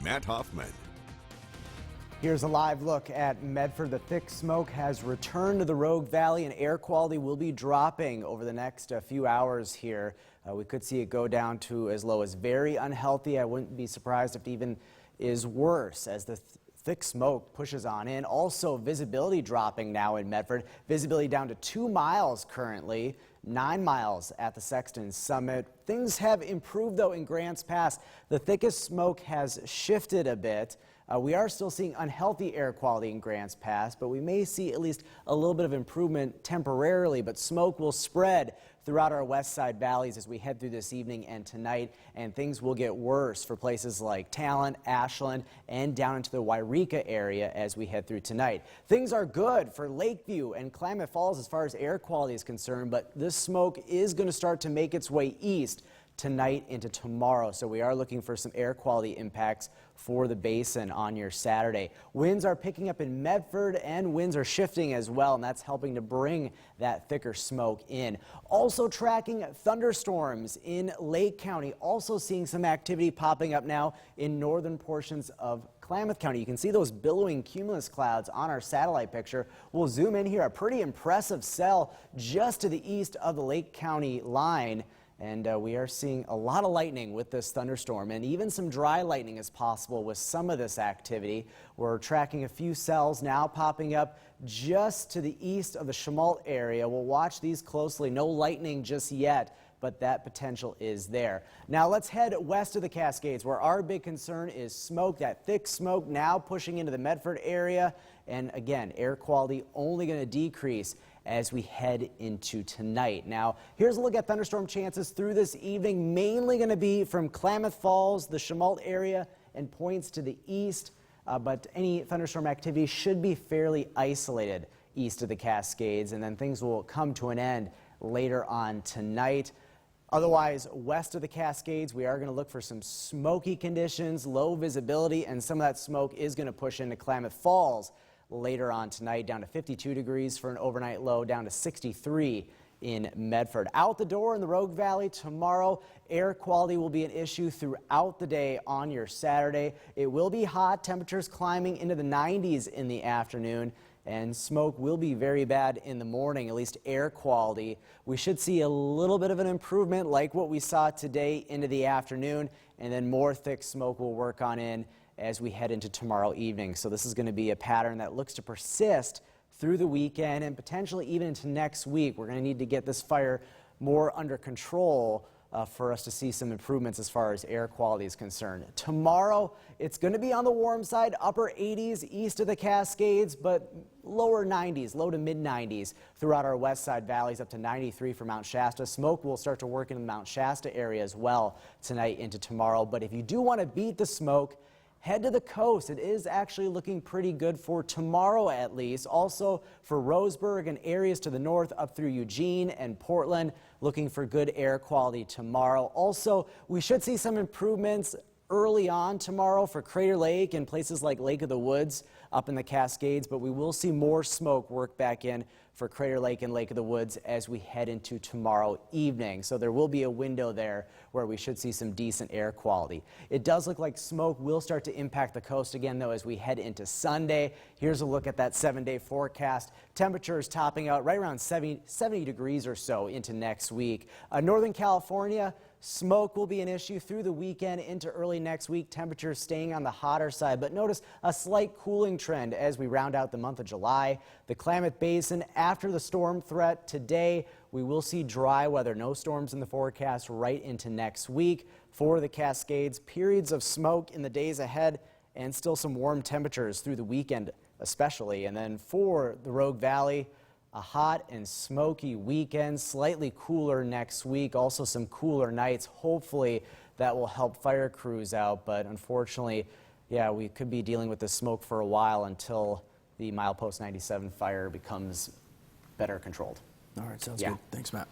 Matt Hoffman. Here's a live look at Medford. The thick smoke has returned to the Rogue Valley and air quality will be dropping over the next few hours here. We could see it go down to as low as very unhealthy. I wouldn't be surprised if it even is worse as the thick smoke pushes on in. Also, visibility dropping now in Medford. Visibility down to 2 miles currently, 9 miles at the Sexton Summit. Things have improved though in Grants Pass. The thickest smoke has shifted a bit. We are still seeing unhealthy air quality in Grants Pass, but we may see at least a little bit of improvement temporarily, but smoke will spread throughout our west side valleys as we head through this evening and tonight, and things will get worse for places like Talent, Ashland, and down into the Wairika area as we head through tonight. Things are good for Lakeview and Klamath Falls as far as air quality is concerned, but this smoke is going to start to make its way east tonight into tomorrow, so we are looking for some air quality impacts for the basin on your Saturday. Winds are picking up in Medford and winds are shifting as well, and that's helping to bring that thicker smoke in. Also tracking thunderstorms in Lake County, also seeing some activity popping up now in northern portions of Klamath County. You can see those billowing cumulus clouds on our satellite picture. We'll zoom in here, a pretty impressive cell just to the east of the Lake County line. And we are seeing a lot of lightning with this thunderstorm, and even some dry lightning is possible with some of this activity. We're tracking a few cells now popping up just to the east of the Chemult area. We'll watch these closely. No lightning just yet, but that potential is there. Now let's head west of the Cascades, where our big concern is smoke, that thick smoke now pushing into the Medford area. And again, air quality only going to decrease as we head into tonight. Now, here's a look at thunderstorm chances through this evening, mainly going to be from Klamath Falls, the Chemult area, and points to the east. But any thunderstorm activity should be fairly isolated east of the Cascades, and then things will come to an end later on tonight. Otherwise, west of the Cascades, we are going to look for some smoky conditions, low visibility, and some of that smoke is going to push into Klamath Falls later on tonight, down to 52 degrees for an overnight low, down to 63 in Medford. Out the door in the Rogue Valley tomorrow, air quality will be an issue throughout the day on your Saturday. It will be hot, temperatures climbing into the 90s in the afternoon, and smoke will be very bad in the morning, at least air quality. We should see a little bit of an improvement like what we saw today into the afternoon, and then more thick smoke will work on in as we head into tomorrow evening. So this is going to be a pattern that looks to persist through the weekend and potentially even into next week. We're going to need to get this fire more under control for us to see some improvements as far as air quality is concerned. Tomorrow, it's going to be on the warm side, upper 80s east of the Cascades, but lower 90s, low to mid 90s throughout our west side valleys, up to 93 for Mount Shasta. Smoke will start to work in the Mount Shasta area as well tonight into tomorrow. But if you do want to beat the smoke, head to the coast. It is actually looking pretty good for tomorrow at least. Also for Roseburg and areas to the north up through Eugene and Portland, looking for good air quality tomorrow. Also, we should see some improvements early on tomorrow for Crater Lake and places like Lake of the Woods up in the Cascades, but we will see more smoke work back in for Crater Lake and Lake of the Woods as we head into tomorrow evening. So there will be a window there where we should see some decent air quality. It does look like smoke will start to impact the coast again, though, as we head into Sunday. Here's a look at that 7-day forecast. Temperatures topping out right around 70 degrees or so into next week. Northern California, smoke will be an issue through the weekend into early next week. Temperatures staying on the hotter side, but notice a slight cooling trend as we round out the month of July. The Klamath Basin, after the storm threat today, we will see dry weather. No storms in the forecast right into next week. For the Cascades, periods of smoke in the days ahead and still some warm temperatures through the weekend especially. And then for the Rogue Valley, a hot and smoky weekend, slightly cooler next week, also some cooler nights. Hopefully that will help fire crews out, but unfortunately, yeah, we could be dealing with this smoke for a while until the Milepost 97 fire becomes better controlled. All right, sounds good. Thanks, Matt.